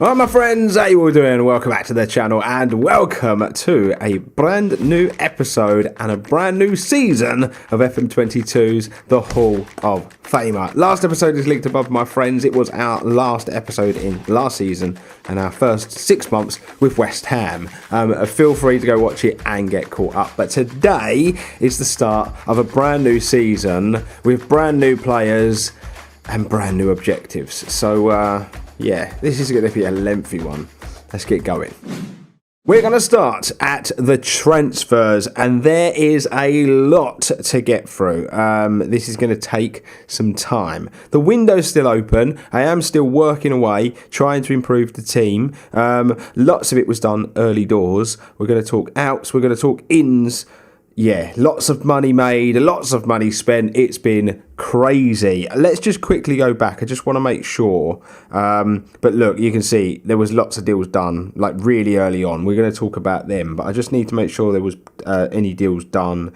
Well, my friends, how you all doing? Welcome back to the channel and welcome to a brand new episode and a brand new season of FM22's The Hall of Famer. Last episode is linked above, my friends. It was our last episode in last season and our first 6 months with West Ham. Feel free to go watch it and get caught up. But today is the start of a brand new season with brand new players and brand new objectives. So, yeah, this is going to be a lengthy one. Let's get going. We're going to start at the transfers, and there is a lot to get through. This is going to take some time. The window's still open. I am still working away, trying to improve the team. Lots of it was done early doors. We're going to talk outs. We're going to talk ins. Yeah, lots of money made, lots of money spent. It's been crazy. Let's just quickly go back. I just want to make sure. But look, you can see there was lots of deals done, like really early on. We're going to talk about them, but I just need to make sure there was any deals done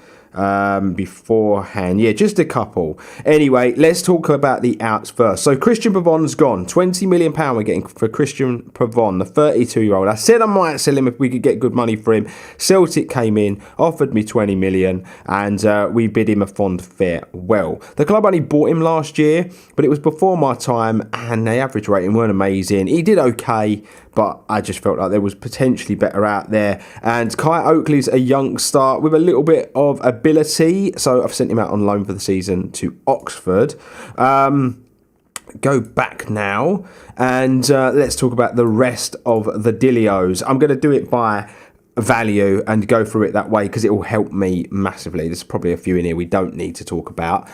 beforehand. Yeah, just a couple. Anyway, let's talk about the outs first. So Christian Pavon's gone. £20 million we're getting for Christian Pavon, the 32-year-old. I said I might sell him if we could get good money for him. Celtic came in, offered me 20 million, and we bid him a fond farewell. The club only bought him last year, but it was before my time, and the average rating weren't amazing. He did okay, but I just felt like there was potentially better out there. And Kai Oakley's a youngster with a little bit of ability, so I've sent him out on loan for the season to Oxford. Go back now, and let's talk about the rest of the Dilios. I'm going to do it by value and go through it that way because it will help me massively. There's probably a few in here we don't need to talk about.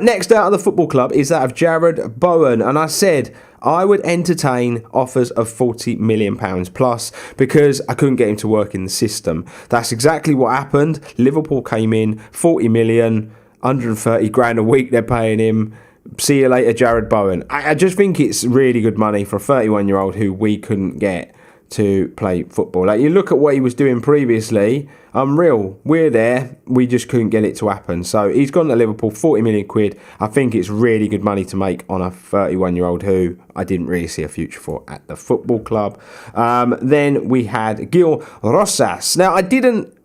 Next out of the football club is that of Jared Bowen, and I said I would entertain offers of £40 million plus because I couldn't get him to work in the system. That's exactly what happened. Liverpool came in, 40 million, 130 grand a week they're paying him. See you later, Jared Bowen. I just think it's really good money for a 31-year-old who we couldn't get to play football. Like, you look at what he was doing previously, unreal. We're there, we just couldn't get it to happen. So he's gone to Liverpool, 40 million quid. I think it's really good money to make on a 31-year-old who I didn't really see a future for at the football club. Then we had Gil Rosas. Now, I didn't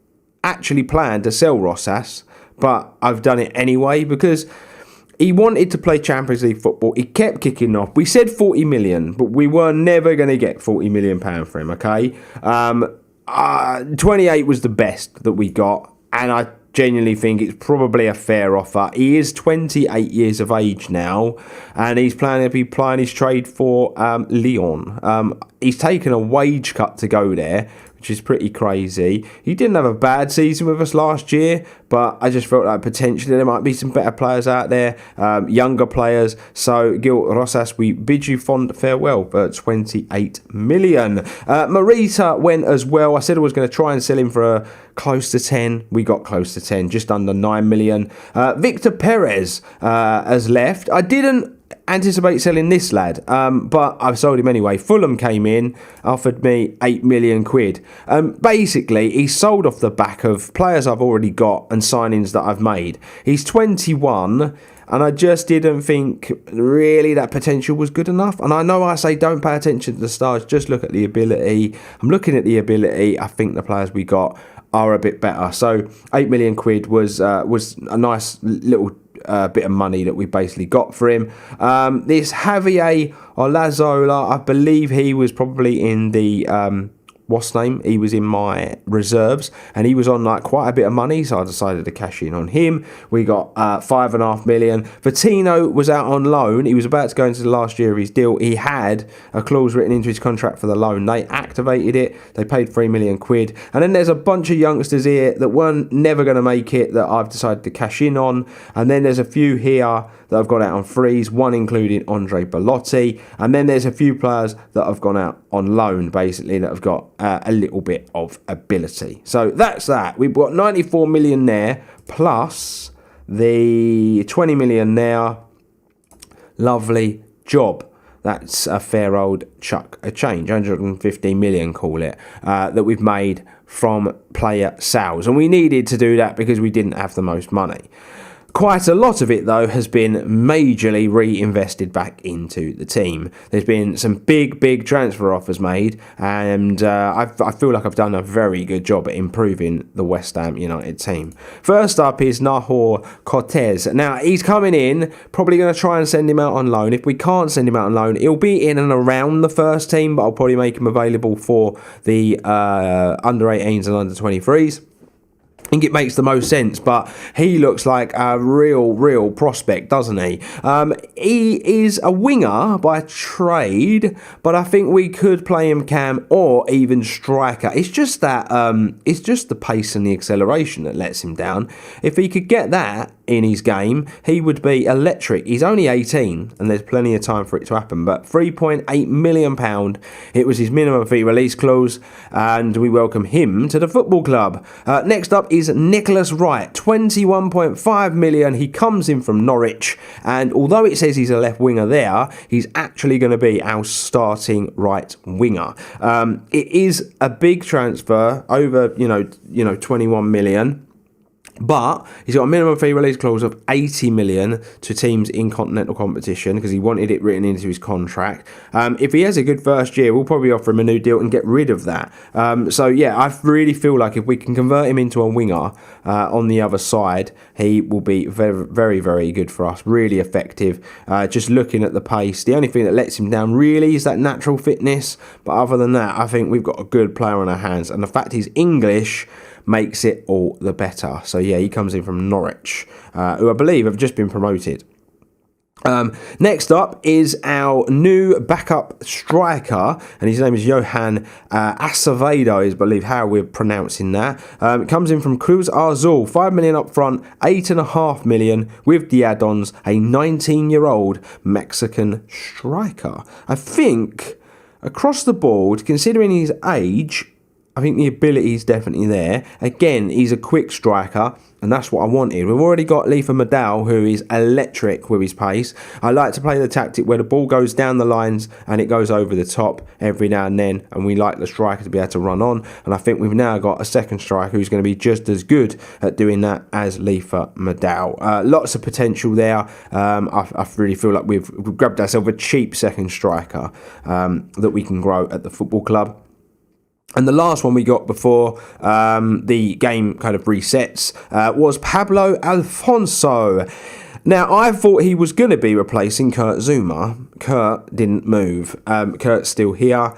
actually plan to sell Rosas, but I've done it anyway because he wanted to play Champions League football. He kept kicking off. We said 40 million, but we were never going to get £40 million for him, okay? 28 was the best that we got, and I genuinely think it's probably a fair offer. He is 28 years of age now, and he's planning to be plying his trade for Lyon. He's taken a wage cut to go there, which is pretty crazy. He didn't have a bad season with us last year, but I just felt like potentially there might be some better players out there, younger players. So, Gil Rosas, we bid you fond farewell for 28 million. Marita went as well. I said I was going to try and sell him for close to 10. We got close to 10, just under 9 million. Victor Perez has left. I didn't anticipate selling this lad, but I've sold him anyway. Fulham came in, offered me 8 million quid. Basically, he's sold off the back of players I've already got and signings that I've made. He's 21, and I just didn't think really that potential was good enough. And I know I say don't pay attention to the stars, just look at the ability. I'm looking at the ability. I think the players we got are a bit better. So 8 million quid was a nice little bit of money that we basically got for him. This Javier Olazola, I believe he was probably in the what's name? He was in my reserves, and he was on like quite a bit of money, so I decided to cash in on him. We got 5.5 million. Vertino was out on loan. He was about to go into the last year of his deal. He had a clause written into his contract for the loan. They activated it. They paid 3 million quid. And then there's a bunch of youngsters here that weren't never going to make it that I've decided to cash in on. And then there's a few here that I've got out on freeze, one including Andre Bellotti. And then there's a few players that have gone out on loan, basically, that have got a little bit of ability. So that's that. We've got 94 million there, plus the 20 million there. Lovely job. That's a fair old chuck a change, 115 million, call it, that we've made from player sales. And we needed to do that because we didn't have the most money. Quite a lot of it, though, has been majorly reinvested back into the team. There's been some big transfer offers made, and I feel like I've done a very good job at improving the West Ham United team. First up is Nahor Cortez. Now, he's coming in, probably going to try and send him out on loan. If we can't send him out on loan, he'll be in and around the first team, but I'll probably make him available for the under-18s and under-23s. I think it makes the most sense, but he looks like a real prospect, doesn't he? He is a winger by trade, but I think we could play him cam or even striker. It's just that it's just the pace and the acceleration that lets him down. If he could get that in his game, he would be electric. He's only 18, and there's plenty of time for it to happen, but £3.8 million, it was his minimum fee release clause, and we welcome him to the football club. Next up is Nicholas Wright, 21.5 million. He comes in from Norwich, and although it says he's a left winger there, he's actually going to be our starting right winger. It is a big transfer, over 21 million. But he's got a minimum fee release clause of 80 million to teams in continental competition because he wanted it written into his contract. If he has a good first year, we'll probably offer him a new deal and get rid of that. So yeah, I really feel like if we can convert him into a winger on the other side, he will be very good for us. Really effective. Just looking at the pace, the only thing that lets him down really is that natural fitness. But other than that, I think we've got a good player on our hands. And the fact he's English makes it all the better. So yeah, he comes in from Norwich, who I believe have just been promoted. Next up is our new backup striker, and his name is Johan Acevedo, is I believe how we're pronouncing that. It comes in from Cruz Azul, 5 million up front, 8.5 million with the add-ons, a 19-year-old Mexican striker. I think across the board, considering his age, I think the ability is definitely there. Again, he's a quick striker, and that's what I wanted. We've already got Leifa Madal, who is electric with his pace. I like to play the tactic where the ball goes down the lines and it goes over the top every now and then, and we like the striker to be able to run on. And I think we've now got a second striker who's going to be just as good at doing that as Leifa Madal. Lots of potential there. I really feel like we've grabbed ourselves a cheap second striker that we can grow at the football club. And the last one we got before the game kind of resets was Pablo Alfonso. Now, I thought he was going to be replacing Kurt Zuma. Kurt didn't move. Kurt's still here.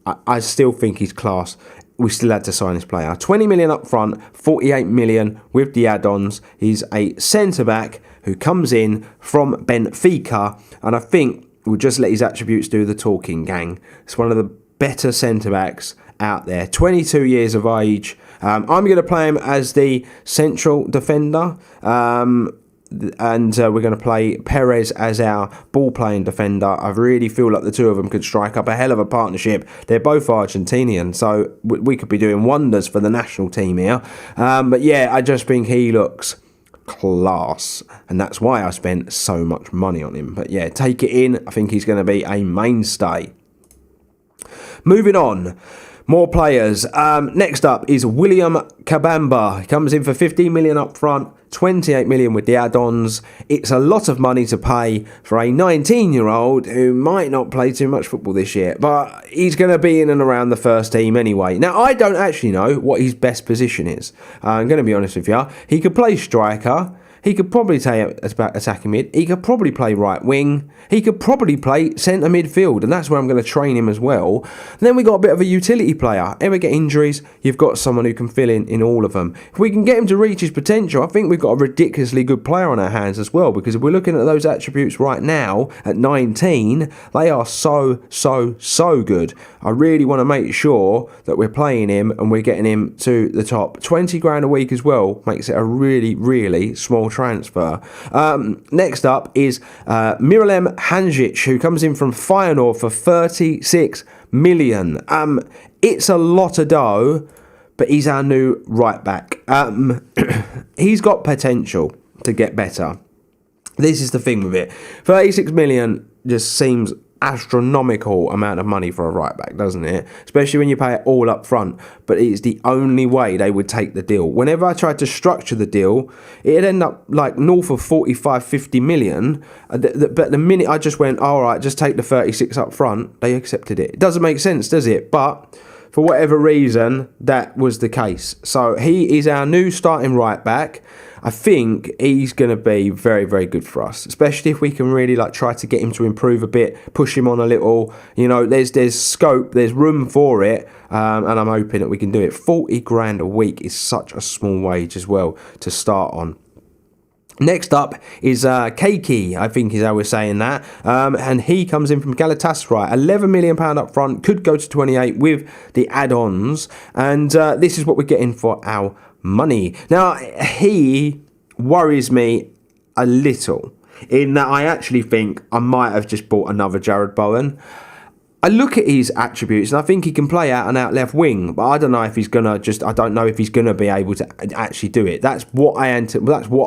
I still think he's class. We still had to sign this player. 20 million up front, 48 million with the add-ons. He's a centre-back who comes in from Benfica. And I think we'll just let his attributes do the talking, gang. It's one of the better centre-backs out there. 22 years of age. I'm going to play him as the central defender. And we're going to play Perez as our ball-playing defender. I really feel like the two of them could strike up a hell of a partnership. They're both Argentinian, so we could be doing wonders for the national team here. But yeah, I just think he looks class, and that's why I spent so much money on him. But yeah, take it in. I think he's going to be a mainstay. Moving on, more players. Next up is William Kabamba. He comes in for 15 million up front, 28 million with the add-ons. It's a lot of money to pay for a 19-year-old who might not play too much football this year, but he's going to be in and around the first team anyway. Now, I don't actually know what his best position is. I'm going to be honest with you. He could play striker. He could probably take attacking mid. He could probably play right wing. He could probably play centre midfield, and that's where I'm going to train him as well. And then we got a bit of a utility player. Ever get injuries, you've got someone who can fill in all of them. If we can get him to reach his potential, I think we've got a ridiculously good player on our hands as well, because if we're looking at those attributes right now at 19, they are so good. I really want to make sure that we're playing him and we're getting him to the top. 20 grand a week as well makes it a really small transfer. Next up is Miralem Hanjic, who comes in from Feyenoord for 36 million. It's a lot of dough, but he's our new right back. He's got potential to get better. This is the thing with it. 36 million just seems astronomical amount of money for a right back, doesn't it? Especially when you pay it all up front. But it's the only way they would take the deal. Whenever I tried to structure the deal, it'd end up like north of 45, 50 million. But the minute I just went, all right, just take the 36 up front, they accepted it. It doesn't make sense, does it? But for whatever reason, that was the case. So he is our new starting right back. I think he's going to be very, very good for us, especially if we can really like try to get him to improve a bit, push him on a little. You know, there's scope, there's room for it, and I'm hoping that we can do it. 40 grand a week is such a small wage as well to start on. Next up is Keiki, I think is how we're saying that, and he comes in from Galatasaray. £11 million up front, could go to 28 with the add-ons, and this is what we're getting for our money. Now, he worries me a little in that I actually think I might have just bought another Jared Bowen. I look at his attributes and I think he can play out and out left wing, but I don't know if he's gonna I don't know if he's gonna be able to actually do it. That's what I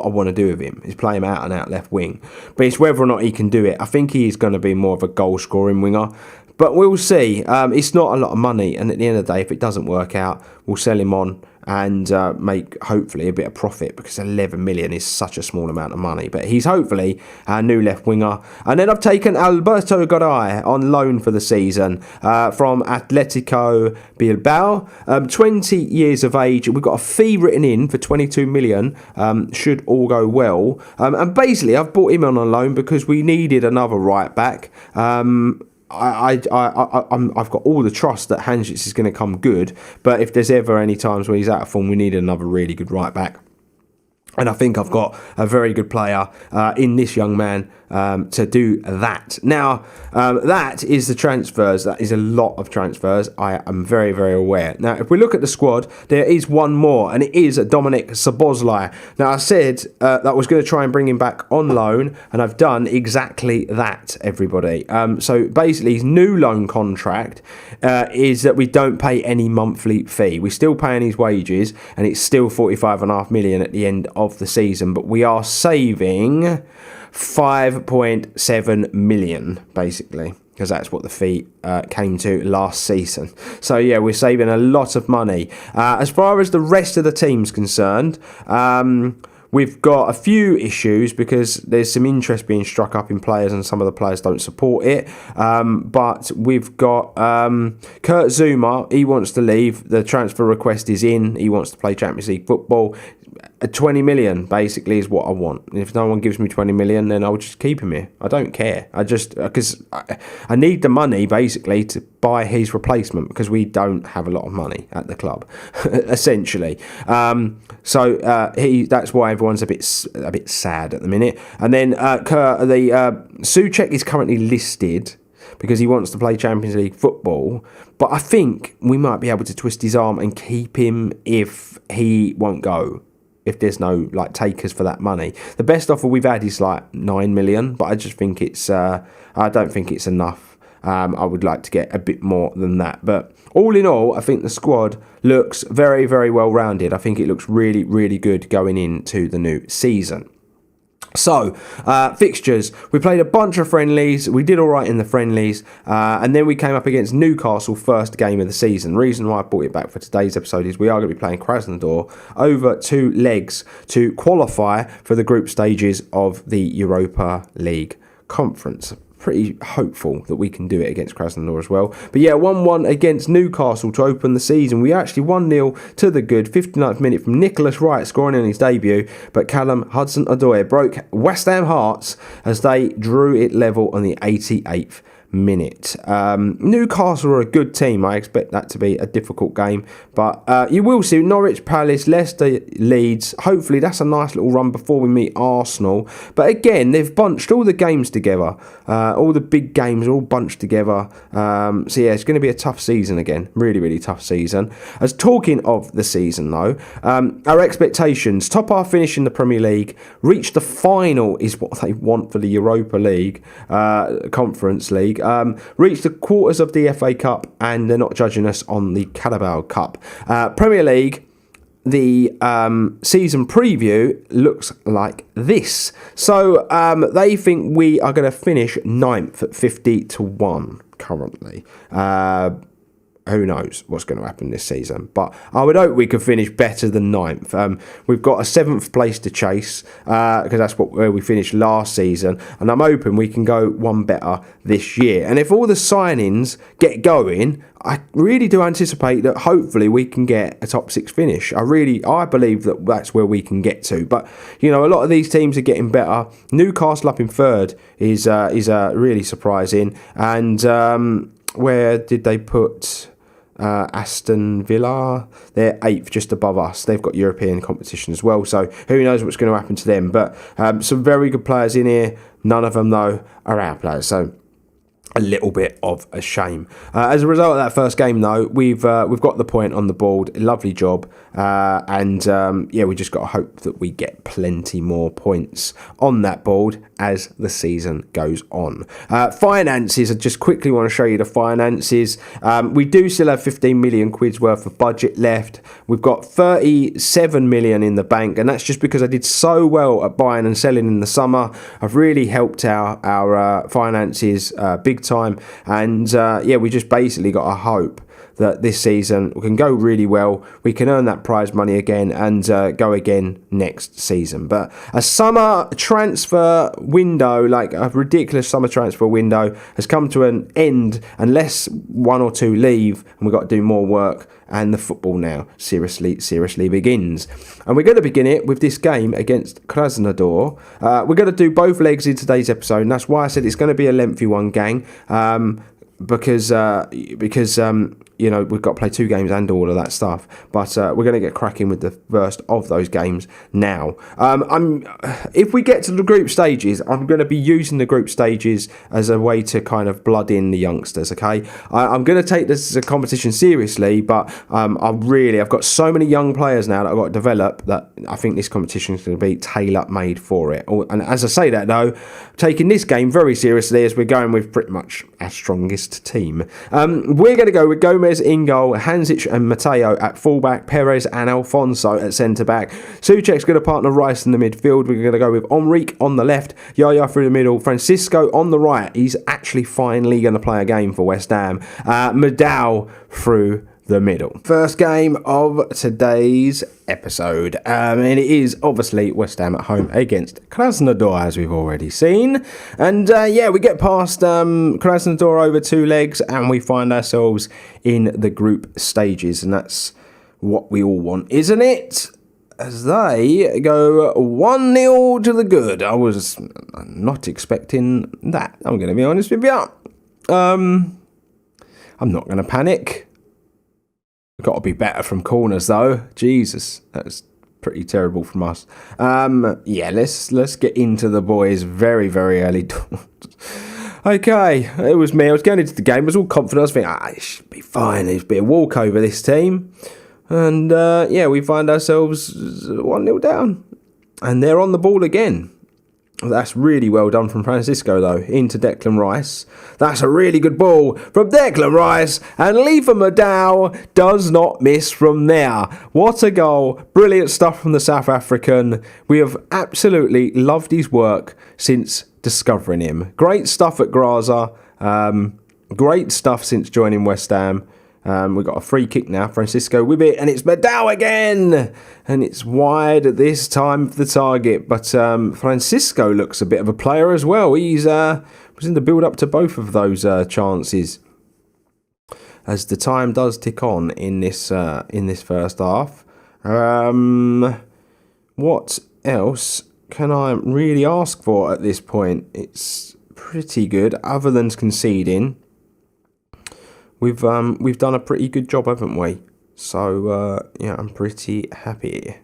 want to do with him, is play him out and out left wing. But it's whether or not he can do it. I think he is going to be more of a goal scoring winger. But we'll see. It's not a lot of money, and at the end of the day, if it doesn't work out, we'll sell him on and make hopefully a bit of profit, because 11 million is such a small amount of money. But he's hopefully our new left winger. And then I've taken Alberto Garay on loan for the season from Atletico Bilbao. 20 years of age. We've got a fee written in for 22 million. Should all go well. And basically, I've brought him on loan because we needed another right back. I've got all the trust that Hanjic is going to come good, but if there's ever any times where he's out of form, we need another really good right back. And I think I've got a very good player in this young man to do that. Now, that is the transfers. That is a lot of transfers. I am very, very aware. Now, if we look at the squad, there is one more, and it is Dominik Szoboszlai. Now, I said that I was going to try and bring him back on loan, and I've done exactly that, everybody. So basically, his new loan contract is that we don't pay any monthly fee. We're still paying his wages, and it's still 45.5 million at the end of the season, but we are saving 5.7 million basically, because that's what the fee came to last season. So yeah, we're saving a lot of money. As far as the rest of the team's concerned, we've got a few issues because there's some interest being struck up in players and some of the players don't support it. But we've got Kurt Zuma. He wants to leave. The transfer request is in. He wants to play Champions League football. 20 million basically is what I want. If no one gives me 20 million, then I'll just keep him here. I don't care. I just, because I need the money basically to buy his replacement, because we don't have a lot of money at the club essentially. So that's why everyone's a bit sad at the minute. And then Souček is currently listed because he wants to play Champions League football, but I think we might be able to twist his arm and keep him if he won't go, if there's no like takers for that money. The best offer we've had is like 9 million, but I just think it's I don't think it's enough. I would like to get a bit more than that. But all in all, I think the squad looks very, very well rounded. I think it looks really, really good going into the new season. So, fixtures. We played a bunch of friendlies. We did all right in the friendlies. And then we came up against Newcastle, first game of the season. Reason why I brought it back for today's episode is we are going to be playing Krasnodar over 2 legs to qualify for the group stages of the Europa League Conference. Pretty hopeful that we can do it against Krasnodar as well. But yeah, 1-1 against Newcastle to open the season. We actually 1-0 to the good. 59th minute from Nicholas Wright scoring on his debut. But Callum Hudson-Odoi broke West Ham hearts as they drew it level on the 88th minute. Newcastle are a good team. I expect that to be a difficult game, but you will see Norwich, Palace, Leicester, Leeds. Hopefully that's a nice little run before we meet Arsenal. But again, they've bunched all the games together. All the big games are all bunched together. So yeah, it's going to be a tough season again. Really, really tough season. As talking of the season though, our expectations: top half finish in the Premier League, reach the final is what they want for the Europa League, Conference League. Reached the quarters of the FA Cup, and they're not judging us on the Carabao Cup. Premier League, the season preview looks like this. So they think we are going to finish 9th at 50-1 currently. Who knows what's going to happen this season, but I would hope we could finish better than 9th. We've got a 7th place to chase because that's where we finished last season, and I'm hoping we can go one better this year. And if all the signings get going, I really do anticipate that hopefully we can get a top 6 finish. I believe that that's where we can get to. But you know, a lot of these teams are getting better. Newcastle up in 3rd is really surprising. And where did they put Aston Villa? They're 8th, just above us. They've got European competition as well, so who knows what's going to happen to them. But some very good players in here. None of them, though, are our players, so a little bit of a shame. As a result of that first game, though, we've got the point on the board. Lovely job. We just got to hope that we get plenty more points on that board as the season goes on. Finances, I just quickly want to show you the finances. We do still have 15 million quid's worth of budget left. We've got 37 million in the bank, and that's just because I did so well at buying and selling in the summer. I've really helped our finances big time, and we just basically got to hope that this season we can go really well, we can earn that prize money again and go again next season. But a summer transfer window, like a ridiculous summer transfer window, has come to an end unless one or two leave and we've got to do more work, and the football now seriously begins. And we're going to begin it with this game against Krasnodar. We're going to do both legs in today's episode, and that's why I said it's going to be a lengthy one, gang. Because you know, we've got to play 2 games and all of that stuff. But we're going to get cracking with the first of those games now. If we get to the group stages, I'm going to be using the group stages as a way to kind of blood in the youngsters, okay? I'm going to take this as a competition seriously, but I've got so many young players now that I've got to develop that I think this competition is going to be tailor-made for it. And as I say that, though, taking this game very seriously as we're going with pretty much our strongest team. We're going to go with Gomez in goal, Hansic and Mateo at fullback, Perez and Alfonso at centre-back. Souček's going to partner Rice in the midfield. We're going to go with Enrique on the left, Yaya through the middle, Francisco on the right. He's actually finally going to play a game for West Ham. Madao through the middle. First game of today's episode, and it is obviously West Ham at home against Krasnodar, as we've already seen. And we get past Krasnodar over 2 legs, and we find ourselves in the group stages, and that's what we all want, isn't it? As they go 1-0 to the good. I was not expecting that, I'm going to be honest with you. I'm not going to panic. Got to be better from corners, though. Jesus, that's pretty terrible from us. Let's get into the boys very, very early doors. Okay, it was me. I was going into the game. I was all confident. I was thinking, it should be fine. It'll be a walkover, this team. And, we find ourselves 1-0 down. And they're on the ball again. That's really well done from Francisco, though, into Declan Rice. That's a really good ball from Declan Rice, and Lefa Madao does not miss from there. What a goal. Brilliant stuff from the South African. We have absolutely loved his work since discovering him. Great stuff at Graza. Great stuff since joining West Ham. We've got a free kick now, Francisco with it, and it's Madao again, and it's wide at this time of the target, but Francisco looks a bit of a player as well. He's was in the build-up to both of those chances as the time does tick on in this first half. What else can I really ask for at this point? It's pretty good, other than conceding. We've done a pretty good job, haven't we? So I'm pretty happy.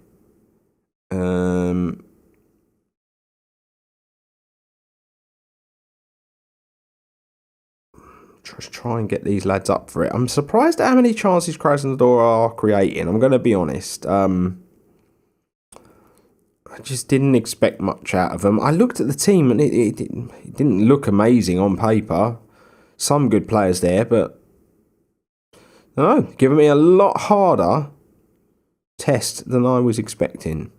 Just try and get these lads up for it. I'm surprised at how many chances Krasnodar are creating. I'm going to be honest. I just didn't expect much out of them. I looked at the team and it didn't look amazing on paper. Some good players there, but no, giving me a lot harder test than I was expecting.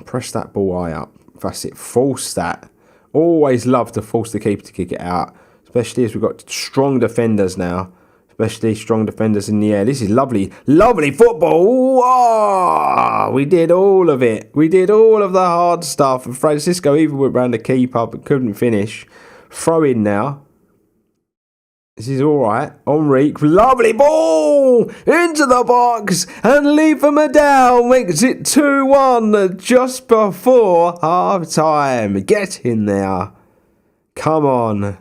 Press that ball high up. That's it. Force that. Always love to force the keeper to kick it out, especially as we've got strong defenders now. Especially strong defenders in the air. This is lovely, lovely football. Oh, we did all of it. We did all of the hard stuff. And Francisco even went round the keeper but couldn't finish. Throw in now. This is all right. Enrique, lovely ball into the box, and Madal makes it 2-1 just before half time. Get in there. Come on.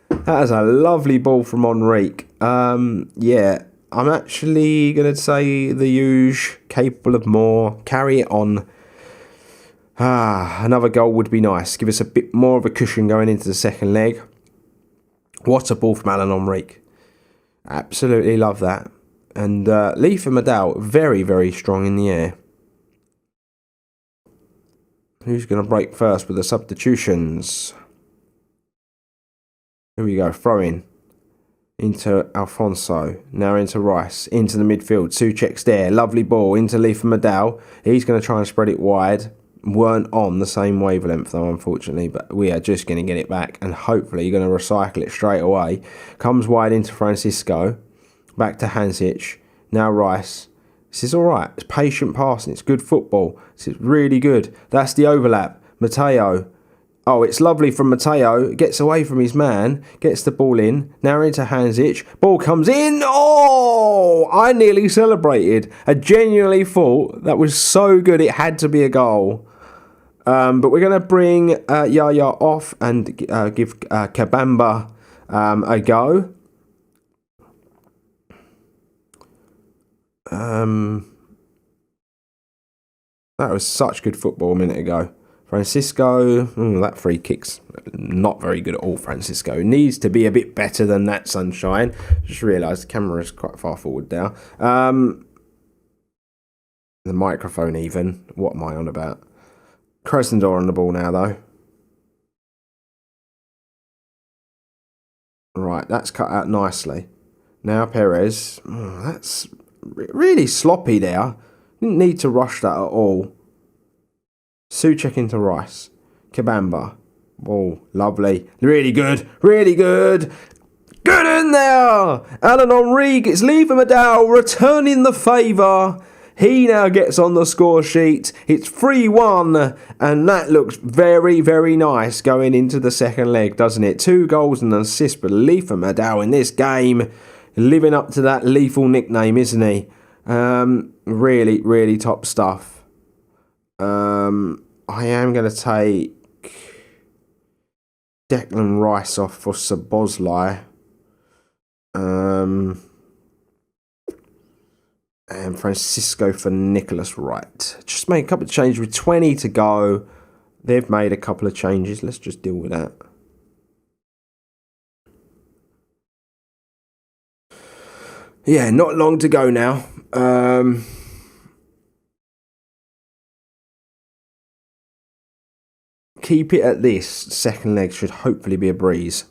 That is a lovely ball from Enrique. Yeah, I'm actually going to say the huge, capable of more. Carry it on. Another goal would be nice. Give us a bit more of a cushion going into the second leg. What a ball from Alan Enrique. Absolutely love that. And Madal, very, very strong in the air. Who's going to break first with the substitutions? Here we go, throw in. Into Alfonso. Now into Rice. Into the midfield. Souček's there. Lovely ball into Madal. He's going to try and spread it wide. Weren't on the same wavelength though, unfortunately, but we are just going to get it back, and hopefully you're going to recycle it straight away. Comes wide into Francisco. Back to Hansic. Now Rice. This is alright. It's patient passing. It's good football. This is really good. That's the overlap. Mateo. Oh, it's lovely from Mateo. Gets away from his man. Gets the ball in. Now into Hansic. Ball comes in. Oh! I nearly celebrated. I genuinely thought that was so good it had to be a goal. But we're going to bring Yaya off and give Kabamba a go. That was such good football a minute ago. Francisco, that free kick's not very good at all, Francisco. Needs to be a bit better than that, Sunshine. Just realised the camera is quite far forward now. The microphone even. What am I on about? Cressendor on the ball now, though. Right, that's cut out nicely. Now Perez. That's really sloppy there. Didn't need to rush that at all. Souček into Rice. Kabamba. Oh, lovely. Really good. Really good. Good in there. Alan Enrique. It's Madal returning the favour. He now gets on the score sheet. It's 3-1. And that looks very, very nice going into the second leg, doesn't it? 2 goals and an assist for Madal in this game. Living up to that lethal nickname, isn't he? Really, really top stuff. I am going to take Declan Rice off for Szoboszlai. And Francisco for Nicholas Wright. Just make a couple of changes with 20 to go. They've made a couple of changes. Let's just deal with that. Yeah, not long to go now. Keep it at this. Second leg should hopefully be a breeze.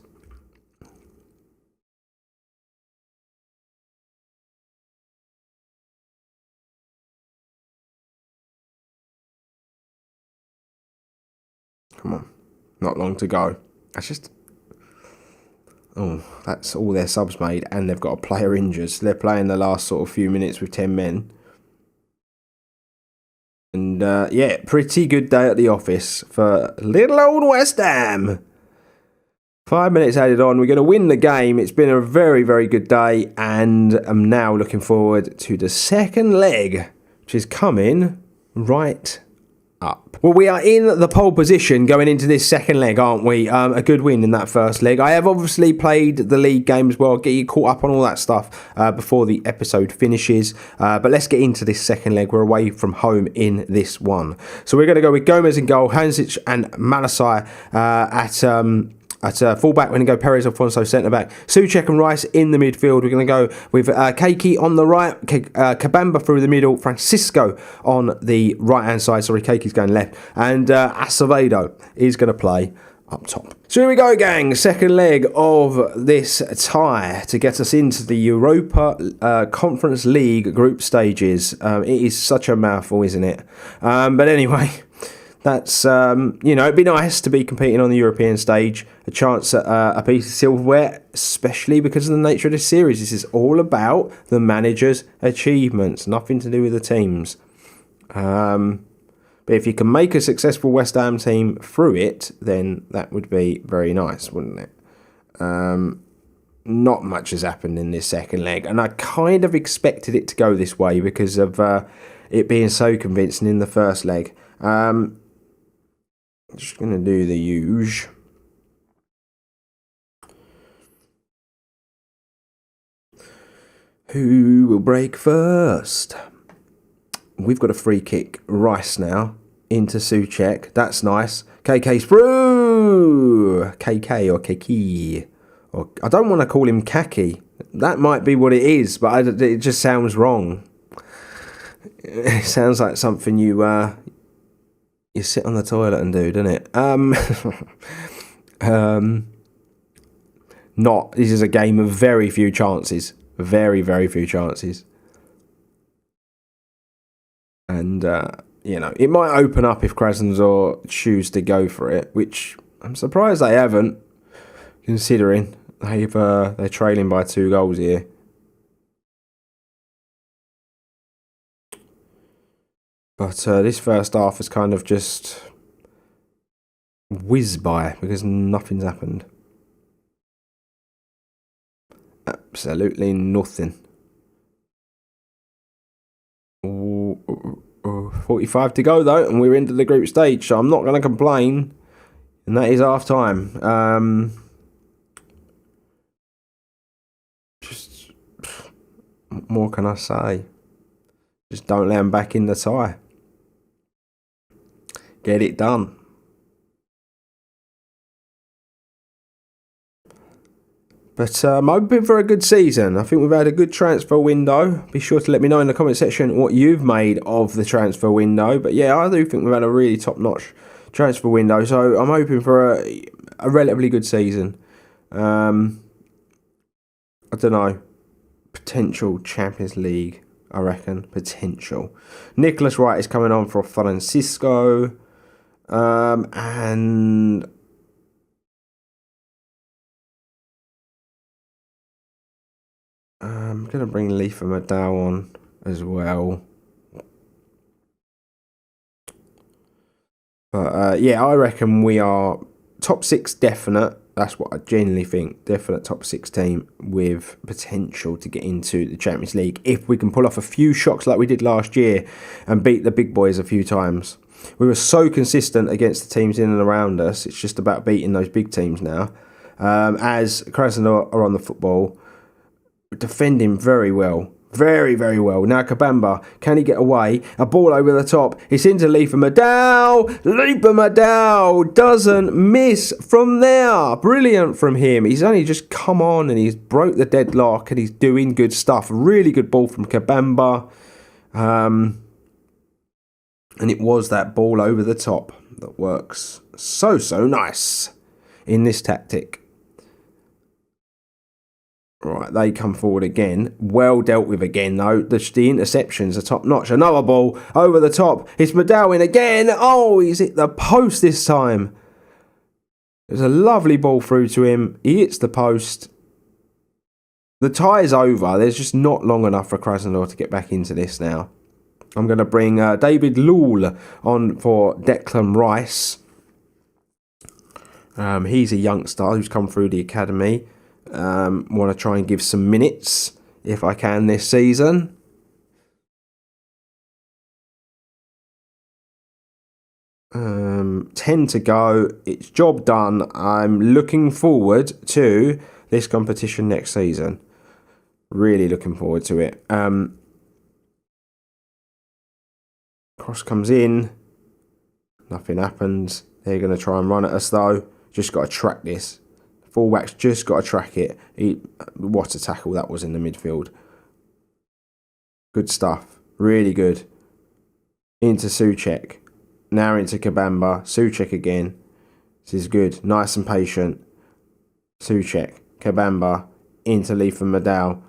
Come on. Not long to go. That's just... Oh, that's all their subs made, and they've got a player injured. So they're playing the last sort of few minutes with 10 men. And, yeah, pretty good day at the office for little old West Ham. 5 minutes added on. We're going to win the game. It's been a very, very good day, and I'm now looking forward to the second leg, which is coming right up. Well, we are in the pole position going into this second leg, aren't we? A good win in that first leg. I have obviously played the league game as well. Get you caught up on all that stuff before the episode finishes. But let's get into this second leg. We're away from home in this one. So we're going to go with Gomez in goal, Hansic and Malasai at fullback. We're going to go Perez, Alfonso, centre-back. Souček and Rice in the midfield. We're going to go with Keiki on the right, Kabamba through the middle, Francisco on the right-hand side. Sorry, Keiki's going left. And Acevedo is going to play up top. So here we go, gang. Second leg of this tie to get us into the Europa Conference League group stages. It is such a mouthful, isn't it? But anyway, that's, it'd be nice to be competing on the European stage. A chance at a piece of silverware, especially because of the nature of this series. This is all about the manager's achievements, nothing to do with the teams. But if you can make a successful West Ham team through it, then that would be very nice, wouldn't it? Not much has happened in this second leg, and I kind of expected it to go this way because of it being so convincing in the first leg. Just going to do the usual. Who will break first? We've got a free kick. Rice now into Souček. That's nice. KK's through. KK or KK. Or I don't want to call him Kaki. That might be what it is, but it just sounds wrong. It sounds like something you sit on the toilet and do, doesn't it? Not. This is a game of very few chances. Very, very few chances. And, it might open up if Krasnodar choose to go for it, which I'm surprised they haven't, considering they're trailing by 2 goals here. But this first half has kind of just whizzed by because nothing's happened. Absolutely nothing. 45 to go though, and we're into the group stage, so I'm not going to complain. And that is half time. Just what more can I say? Just don't let them back in the tie. Get it done. But I'm hoping for a good season. I think we've had a good transfer window. Be sure to let me know in the comment section what you've made of the transfer window. But yeah, I do think we've had a really top-notch transfer window. So I'm hoping for a relatively good season. I don't know. Potential Champions League, I reckon. Potential. Nicholas Wright is coming on for Francisco. And I'm going to bring Leafa Maddow on as well. But yeah, I reckon we are top 6 definite. That's what I genuinely think. Definite top 6 team with potential to get into the Champions League if we can pull off a few shocks like we did last year and beat the big boys a few times. We were so consistent against the teams in and around us. It's just about beating those big teams now. As Krasnodar are on the football, defending very well. Very, very well. Now Kabamba, can he get away? A ball over the top. It's into Leafa Maddow. Leafa Maddow doesn't miss from there. Brilliant from him. He's only just come on and he's broke the deadlock and he's doing good stuff. Really good ball from Kabamba. And it was that ball over the top that works so nice in this tactic. Right, they come forward again. Well dealt with again, though. The interceptions are top notch. Another ball over the top. It's Maddow in again. Oh, he's hit the post this time. There's a lovely ball through to him. He hits the post. The tie is over. There's just not long enough for Krasnodar to get back into this now. I'm going to bring David Lul on for Declan Rice. He's a youngster who's come through the academy. Want to try and give some minutes if I can this season. Ten to go. It's job done. I'm looking forward to this competition next season. Really looking forward to it. Cross comes in. Nothing happens. They're going to try and run at us though. Just got to track this. Fullback's just got to track it. What a tackle that was in the midfield. Good stuff. Really good. Into Souček. Now into Kabamba. Souček again. This is good. Nice and patient. Souček, Kabamba, into Leaf and Madal.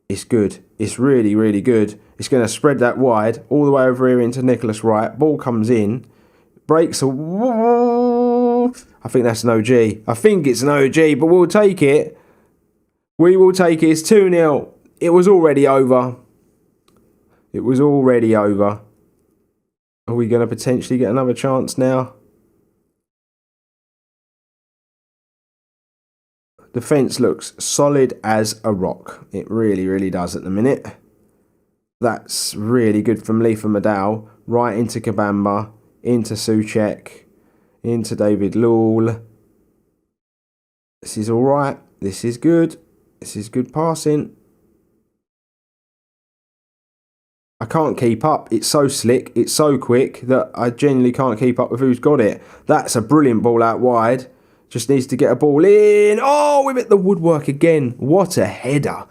It's good. It's really, really good. It's going to spread that wide all the way over here into Nicholas Wright. Ball comes in. Breaks. I think that's an OG. I think it's an OG, but we'll take it. We will take it. It's 2-0. It was already over. It was already over. Are we going to potentially get another chance now? Defence looks solid as a rock. It really, really does at the minute. That's really good from Leaf and Madal. Right into Kabamba. Into Souček. Into David Lawle. This is alright. This is good. This is good passing. I can't keep up. It's so slick. It's so quick that I genuinely can't keep up with who's got it. That's a brilliant ball out wide. Just needs to get a ball in. Oh, we've hit the woodwork again. What a header.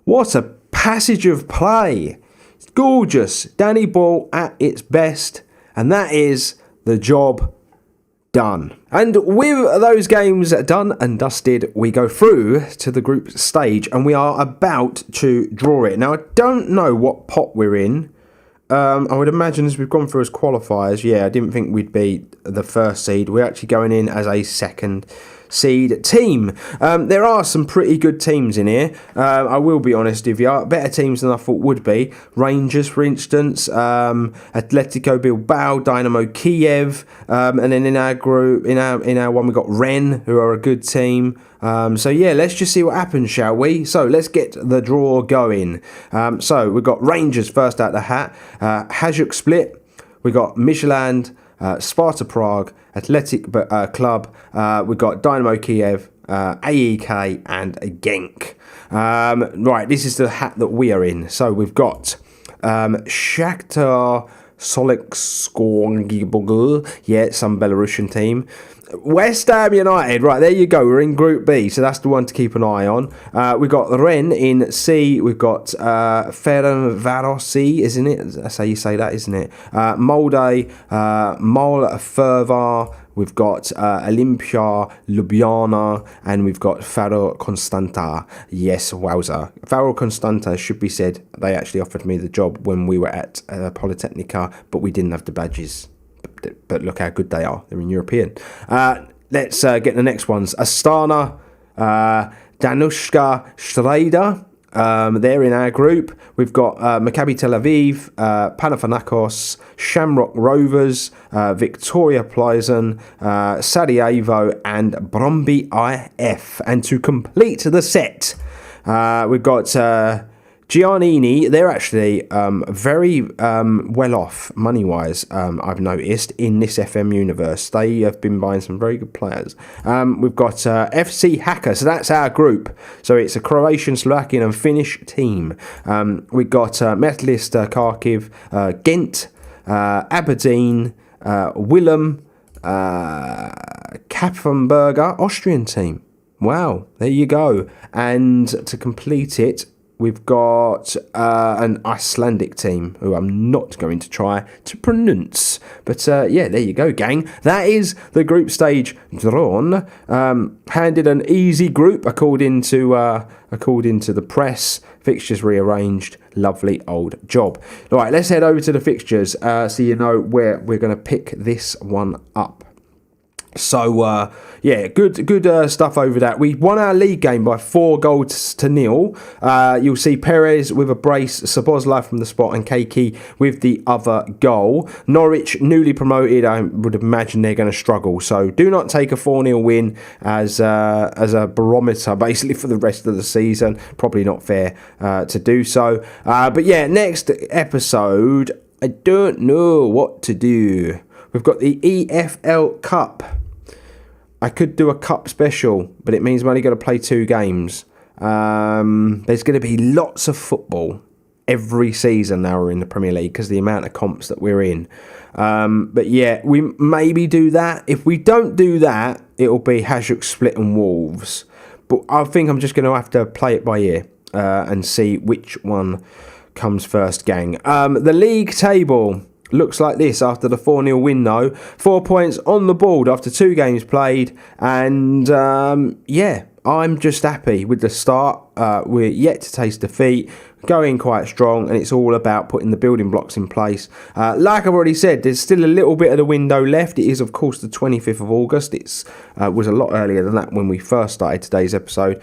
What a passage of play. It's gorgeous. Danny Ball at its best. And that is the job done. And with those games done and dusted, we go through to the group stage and we are about to draw it. Now, I don't know what pot we're in. I would imagine as we've gone through as qualifiers, yeah, I didn't think we'd be the first seed. We're actually going in as a second seed team. There are some pretty good teams in here. I will be honest with you, better teams than I thought would be. Rangers, for instance, Atletico Bilbao, Dynamo Kiev, and then in our group, in our one, we got Rennes, who are a good team. So yeah, let's just see what happens, shall we? So let's get the draw going. So we've got Rangers first out the hat, Hajduk Split, we got Midtjylland, Sparta Prague, Athletic Club, we've got Dynamo Kiev, AEK and Genk. Right, this is the hat that we are in. So we've got Shakhtar Solekskog, yeah, some Belarusian team. West Ham United, right, there you go. We're in Group B, so that's the one to keep an eye on. We've got Rennes in C. We've got Ferencvárosi, isn't it? That's how you say that, isn't it? Molde, Molfervar. We've got Olimpia Ljubljana, and we've got Faro Constanta. Yes, wowza. Faro Constanta, should be said, they actually offered me the job when we were at Polytechnica, but we didn't have the badges. But look how good they are. They're in European. Let's get the next ones. Astana, Danushka Schrader. They're in our group. We've got Maccabi Tel Aviv, Panathinaikos, Shamrock Rovers, Victoria Pleasant, Sarajevo, and Brøndby IF. And to complete the set, we've got Giannini. They're actually very well off money-wise, I've noticed, in this FM universe. They have been buying some very good players. We've got FC Hacker, so that's our group. So it's a Croatian, Slovakian and Finnish team. We've got Metalist Kharkiv, Ghent, Aberdeen, Willem, Kapfenberger, Austrian team. Wow, there you go. And to complete it, we've got an Icelandic team who I'm not going to try to pronounce. But yeah, there you go, gang. That is the group stage drawn. Handed an easy group according to the press. Fixtures rearranged. Lovely old job. All right, let's head over to the fixtures so you know where we're going to pick this one up. So, yeah, good stuff over that. We won our league game by 4-0. You'll see Perez with a brace, Sabozla from the spot, and Keiki with the other goal. Norwich, newly promoted, I would imagine they're going to struggle. So do not take a 4-0 win as a barometer, basically, for the rest of the season. Probably not fair to do so. But yeah, next episode, I don't know what to do. We've got the EFL Cup. I could do a cup special, but it means I'm only going to play 2 games. There's going to be lots of football every season now we're in the Premier League because of the amount of comps that we're in. But yeah, we maybe do that. If we don't do that, it'll be Hajduk Split and Wolves. But I think I'm just going to have to play it by ear and see which one comes first, gang. The league table. looks like this after the 4-0 win though. 4 points on the board after 2 games played, and yeah, I'm just happy with the start. We're yet to taste defeat, going quite strong, and it's all about putting the building blocks in place. Like I've already said, there's still a little bit of the window left. It is, of course, the 25th of August. It was a lot earlier than that when we first started today's episode.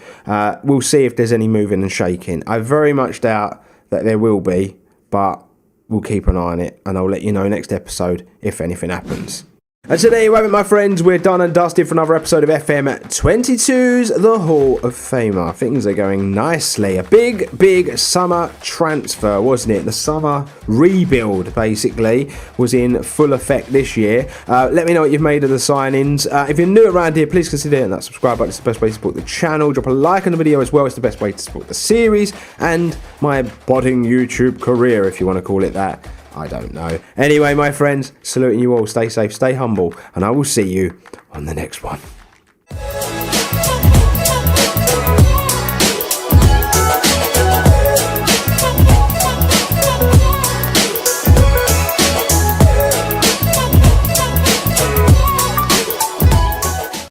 We'll see if there's any moving and shaking. I very much doubt that there will be, but we'll keep an eye on it, and I'll let you know next episode if anything happens. And so there you have it, my friends. We're done and dusted for another episode of FM22's The Hall of Famer. Things are going nicely. A big summer transfer, wasn't it? The summer rebuild, basically, was in full effect this year. Let me know what you've made of the signings. If you're new around here, please consider hitting that subscribe button. It's the best way to support the channel. Drop a like on the video as well. It's the best way to support the series and my budding YouTube career, if you want to call it that. I don't know. Anyway, my friends, saluting you all. Stay safe, stay humble, and I will see you on the next one.